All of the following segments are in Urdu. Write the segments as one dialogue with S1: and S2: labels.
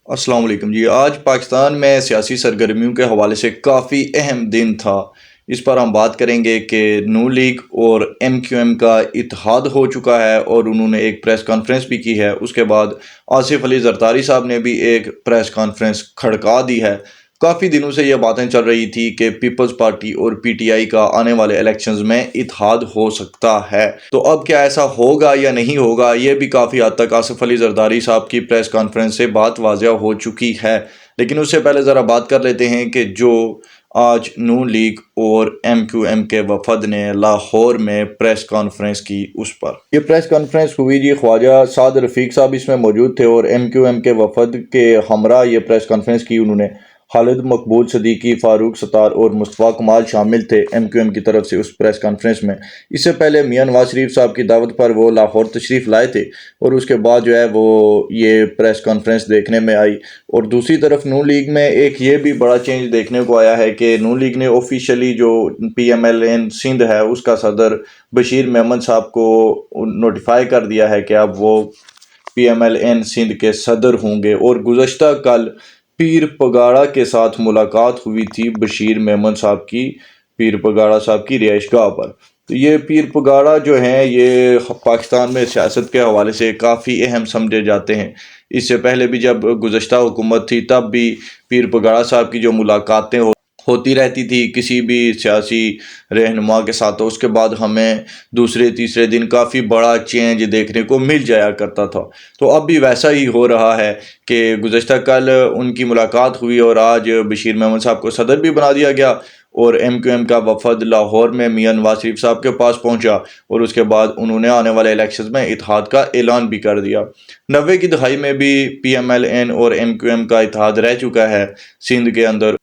S1: السلام علیکم جی۔ آج پاکستان میں سیاسی سرگرمیوں کے حوالے سے کافی اہم دن تھا۔ اس پر ہم بات کریں گے کہ نون لیگ اور ایم کیو ایم کا اتحاد ہو چکا ہے اور انہوں نے ایک پریس کانفرنس بھی کی ہے۔ اس کے بعد آصف علی زرداری صاحب نے بھی ایک پریس کانفرنس کھڑکا دی ہے۔ کافی دنوں سے یہ باتیں چل رہی تھی کہ پیپلز پارٹی اور پی ٹی آئی کا آنے والے الیکشنز میں اتحاد ہو سکتا ہے۔ تو اب کیا ایسا ہوگا یا نہیں ہوگا، یہ بھی کافی حد تک آصف علی زرداری صاحب کی پریس کانفرنس سے بات واضح ہو چکی ہے۔ لیکن اس سے پہلے ذرا بات کر لیتے ہیں کہ جو آج نون لیگ اور ایم کیو ایم کے وفد نے لاہور میں پریس کانفرنس کی، اس پر یہ پریس کانفرنس ہوئی جی۔ خواجہ سعد رفیق صاحب اس میں موجود تھے اور ایم کیو ایم کے وفد کے ہمراہ یہ پریس کانفرنس کی انہوں نے۔ خالد مقبول صدیقی، فاروق ستار اور مصطفیٰ کمال شامل تھے ایم کیو ایم کی طرف سے اس پریس کانفرنس میں۔ اس سے پہلے میاں نواز شریف صاحب کی دعوت پر وہ لاہور تشریف لائے تھے اور اس کے بعد جو ہے وہ یہ پریس کانفرنس دیکھنے میں آئی۔ اور دوسری طرف نون لیگ میں ایک یہ بھی بڑا چینج دیکھنے کو آیا ہے کہ نون لیگ نے آفیشلی جو P M L N Sindh ہے اس کا صدر بشیر محمد صاحب کو نوٹیفائی کر دیا ہے کہ اب وہ P M L N Sindh کے صدر ہوں گے۔ اور گزشتہ کل پیر پگاڑا کے ساتھ ملاقات ہوئی تھی بشیر محمد صاحب کی، پیر پگاڑا صاحب کی رہائش گاہ پر۔ تو یہ پیر پگاڑا جو ہیں یہ پاکستان میں سیاست کے حوالے سے کافی اہم سمجھے جاتے ہیں۔ اس سے پہلے بھی جب گزشتہ حکومت تھی تب بھی پیر پگاڑا صاحب کی جو ملاقاتیں ہوتی رہتی تھی کسی بھی سیاسی رہنما کے ساتھ، تو اس کے بعد ہمیں دوسرے تیسرے دن کافی بڑا چینج دیکھنے کو مل جایا کرتا تھا۔ تو اب بھی ویسا ہی ہو رہا ہے کہ گزشتہ کل ان کی ملاقات ہوئی اور آج بشیر محمد صاحب کو صدر بھی بنا دیا گیا اور ایم کیو ایم کا وفد لاہور میں میاں نواز شریف صاحب کے پاس پہنچا اور اس کے بعد انہوں نے آنے والے الیکشنز میں اتحاد کا اعلان بھی کر دیا۔ 90 کی دہائی میں بھی پی ایم ایل این اور ایم کیو ایم کا اتحاد رہ چکا ہے سندھ کے اندر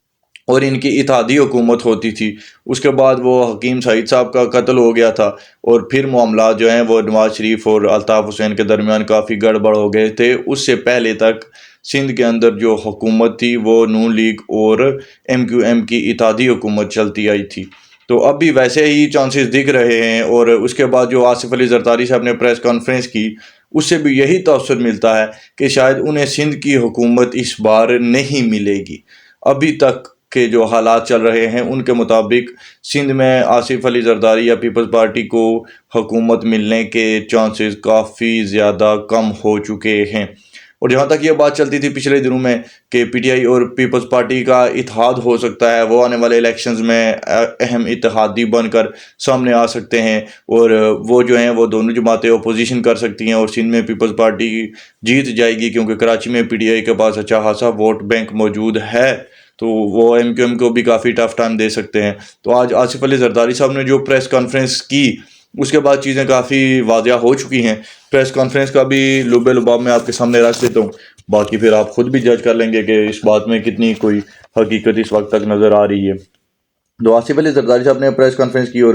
S1: اور ان کی اتحادی حکومت ہوتی تھی۔ اس کے بعد وہ حکیم سعید صاحب کا قتل ہو گیا تھا اور پھر معاملات جو ہیں وہ نواز شریف اور الطاف حسین کے درمیان کافی گڑبڑ ہو گئے تھے۔ اس سے پہلے تک سندھ کے اندر جو حکومت تھی وہ نون لیگ اور ایم کیو ایم کی اتحادی حکومت چلتی آئی تھی۔ تو اب بھی ویسے ہی چانسز دکھ رہے ہیں اور اس کے بعد جو آصف علی زرداری صاحب نے پریس کانفرنس کی اس سے بھی یہی تاثر ملتا ہے کہ شاید انہیں سندھ کی حکومت اس بار نہیں ملے گی۔ ابھی تک کے جو حالات چل رہے ہیں ان کے مطابق سندھ میں آصف علی زرداری یا پیپلز پارٹی کو حکومت ملنے کے چانسز کافی زیادہ کم ہو چکے ہیں۔ اور جہاں تک یہ بات چلتی تھی پچھلے دنوں میں کہ پی ٹی آئی اور پیپلز پارٹی کا اتحاد ہو سکتا ہے، وہ آنے والے الیکشنز میں اہم اتحادی بن کر سامنے آ سکتے ہیں اور وہ جو ہیں وہ دونوں جماعتیں اپوزیشن کر سکتی ہیں اور سندھ میں پیپلز پارٹی جیت جائے گی کیونکہ کراچی میں پی ٹی آئی کے پاس اچھا خاصا ووٹ بینک موجود ہے، تو وہ ایم کیو ایم کو بھی کافی ٹف ٹائم دے سکتے ہیں۔ تو آج آصف علی زرداری صاحب نے جو پریس کانفرنس کی اس کے بعد چیزیں کافی واضح ہو چکی ہیں۔ پریس کانفرنس کا بھی لب لباب میں آپ کے سامنے رکھ دیتا ہوں، باقی پھر آپ خود بھی جج کر لیں گے کہ اس بات میں کتنی کوئی حقیقت اس وقت تک نظر آ رہی ہے۔ تو آصف علی زرداری صاحب نے پریس کانفرنس کی اور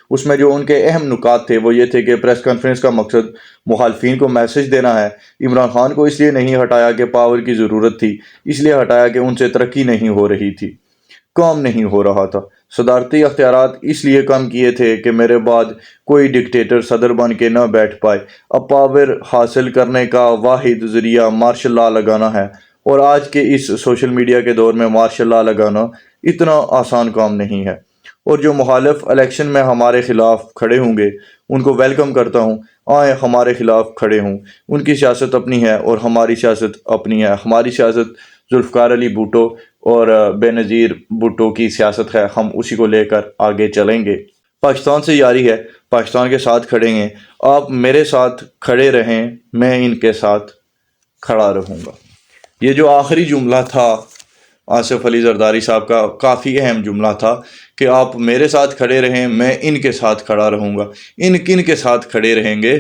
S1: اس میں جو ان کے اہم نکات تھے وہ یہ تھے کہ پریس کانفرنس کا مقصد مخالفین کو میسج دینا ہے۔ عمران خان کو اس لیے نہیں ہٹایا کہ پاور کی ضرورت تھی، اس لیے ہٹایا کہ ان سے ترقی نہیں ہو رہی تھی، کام نہیں ہو رہا تھا۔ صدارتی اختیارات اس لیے کم کیے تھے کہ میرے بعد کوئی ڈکٹیٹر صدر بن کے نہ بیٹھ پائے۔ اب پاور حاصل کرنے کا واحد ذریعہ مارشل لا لگانا ہے اور آج کے اس سوشل میڈیا کے دور میں مارشل لا لگانا اتنا آسان کام نہیں ہے۔ اور جو مخالف الیکشن میں ہمارے خلاف کھڑے ہوں گے ان کو ویلکم کرتا ہوں، آئیں ہمارے خلاف کھڑے ہوں۔ ان کی سیاست اپنی ہے اور ہماری سیاست اپنی ہے۔ ہماری سیاست ذوالفقار علی بھٹو اور بے نظیر بھٹو کی سیاست ہے، ہم اسی کو لے کر آگے چلیں گے۔ پاکستان سے یاری ہے، پاکستان کے ساتھ کھڑے ہیں، آپ میرے ساتھ کھڑے رہیں، میں ان کے ساتھ کھڑا رہوں گا۔ یہ جو آخری جملہ تھا آصف علی زرداری صاحب کا کافی اہم جملہ تھا کہ آپ میرے ساتھ کھڑے رہیں، میں ان کے ساتھ کھڑا رہوں گا۔ ان کن کے ساتھ کھڑے رہیں گے؟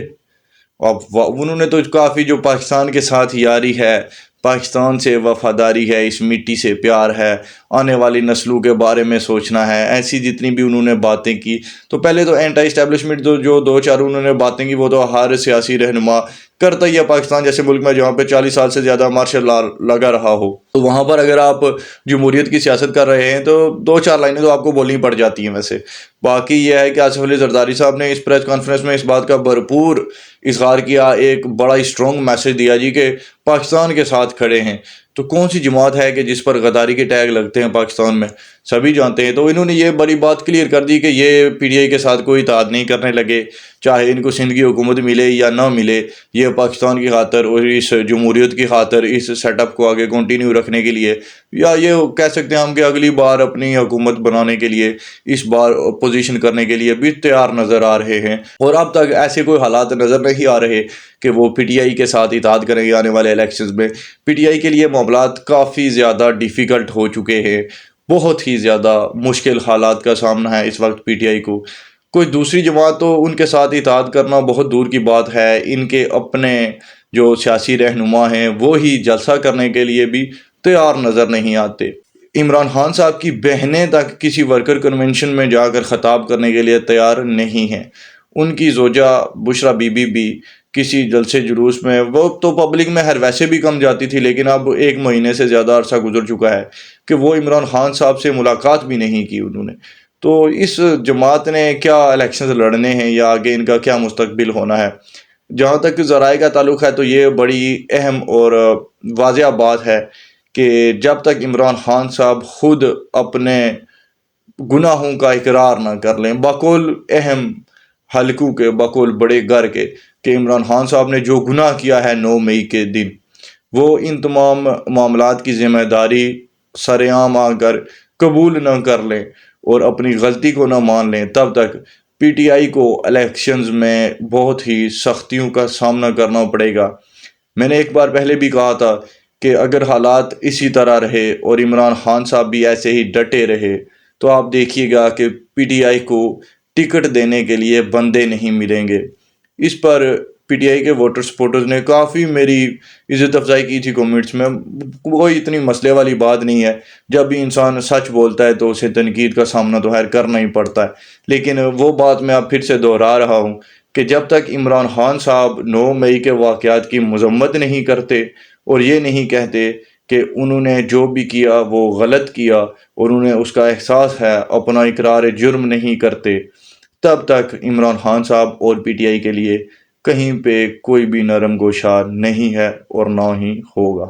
S1: اب انہوں نے تو کافی جو پاکستان کے ساتھ یاری ہے، پاکستان سے وفاداری ہے، اس مٹی سے پیار ہے، آنے والی نسلوں کے بارے میں سوچنا ہے، ایسی جتنی بھی انہوں نے باتیں کی۔ تو پہلے تو اینٹی اسٹیبلشمنٹ جو دو چار انہوں نے باتیں کی وہ تو ہر سیاسی رہنما کرتا ہی ہے پاکستان جیسے ملک میں جہاں پہ 40 سال سے زیادہ مارشل لا لگا رہا ہو۔ تو وہاں پر اگر آپ جمہوریت کی سیاست کر رہے ہیں تو دو چار لائنیں تو آپ کو بولنی پڑ جاتی ہیں ویسے۔ باقی یہ ہے کہ آصف علی زرداری صاحب نے اس پریس کانفرنس میں اس بات کا بھرپور اظہار کیا، ایک بڑا ہی اسٹرانگ میسج دیا جی کہ پاکستان کے ساتھ کھڑے ہیں۔ تو کون سی جماعت ہے کہ جس پر غداری کے ٹیگ لگتے ہیں پاکستان میں؟ سبھی جانتے ہیں۔ تو انہوں نے یہ بڑی بات کلیئر کر دی کہ یہ پی ٹی آئی کے ساتھ کوئی اتحاد نہیں کرنے لگے، چاہے ان کو سندھ کی حکومت ملے یا نہ ملے۔ یہ پاکستان کی خاطر اور اس جمہوریت کی خاطر اس سیٹ اپ کو آگے کنٹینیو رکھنے کے لیے، یا یہ کہہ سکتے ہیں ہم کہ اگلی بار اپنی حکومت بنانے کے لیے، اس بار اپوزیشن کرنے کے لیے بھی تیار نظر آ رہے ہیں۔ اور اب تک ایسے کوئی حالات نظر نہیں آ رہے کہ وہ پی ٹی آئی کے ساتھ اتحاد کریں گے آنے والے الیکشنز میں۔ پی ٹی آئی کے لیے معاملات کافی زیادہ ڈیفیکلٹ ہو چکے ہیں، بہت ہی زیادہ مشکل حالات کا سامنا ہے اس وقت پی ٹی آئی کو۔ کوئی دوسری جماعت تو ان کے ساتھ اتحاد کرنا بہت دور کی بات ہے، ان کے اپنے جو سیاسی رہنما ہیں وہ ہی جلسہ کرنے کے لیے بھی تیار نظر نہیں آتے۔ عمران خان صاحب کی بہنیں تک کسی ورکر کنونشن میں جا کر خطاب کرنے کے لیے تیار نہیں ہیں۔ ان کی زوجہ بشرا بی بی بھی کسی جلسے جلوس میں، وہ تو پبلک میں ہر ویسے بھی کم جاتی تھی، لیکن اب 1 مہینے سے زیادہ عرصہ گزر چکا ہے کہ وہ عمران خان صاحب سے ملاقات بھی نہیں کی انہوں نے۔ تو اس جماعت نے کیا الیکشنز لڑنے ہیں یا آگے ان کا کیا مستقبل ہونا ہے؟ جہاں تک ذرائع کا تعلق ہے تو یہ بڑی اہم اور واضح بات ہے کہ جب تک عمران خان صاحب خود اپنے گناہوں کا اقرار نہ کر لیں، بقول اہم حلقوں کے، بقول بڑے گھر کے، کہ عمران خان صاحب نے جو گناہ کیا ہے 9 مئی کے دن، وہ ان تمام معاملات کی ذمہ داری سرعام آ کر قبول نہ کر لیں اور اپنی غلطی کو نہ مان لیں، تب تک پی ٹی آئی کو الیکشنز میں بہت ہی سختیوں کا سامنا کرنا پڑے گا۔ میں نے ایک بار پہلے بھی کہا تھا کہ اگر حالات اسی طرح رہے اور عمران خان صاحب بھی ایسے ہی ڈٹے رہے تو آپ دیکھیے گا کہ پی ٹی آئی کو ٹکٹ دینے کے لیے بندے نہیں ملیں گے۔ اس پر پی ٹی آئی کے ووٹر سپورٹرز نے کافی میری عزت افزائی کی تھی کامنٹس میں۔ کوئی اتنی مسئلے والی بات نہیں ہے، جب بھی انسان سچ بولتا ہے تو اسے تنقید کا سامنا تو خیر کرنا ہی پڑتا ہے، لیکن وہ بات میں اب پھر سے دہرا رہا ہوں کہ جب تک عمران خان صاحب 9 مئی کے واقعات کی مذمت نہیں کرتے اور یہ نہیں کہتے کہ انہوں نے جو بھی کیا وہ غلط کیا اور انہیں اس کا احساس ہے، اپنا اقرار جرم نہیں کرتے، تب تک عمران خان صاحب اور پی ٹی آئی کے لیے کہیں پہ کوئی بھی نرم گوشہ نہیں ہے اور نہ ہی ہوگا۔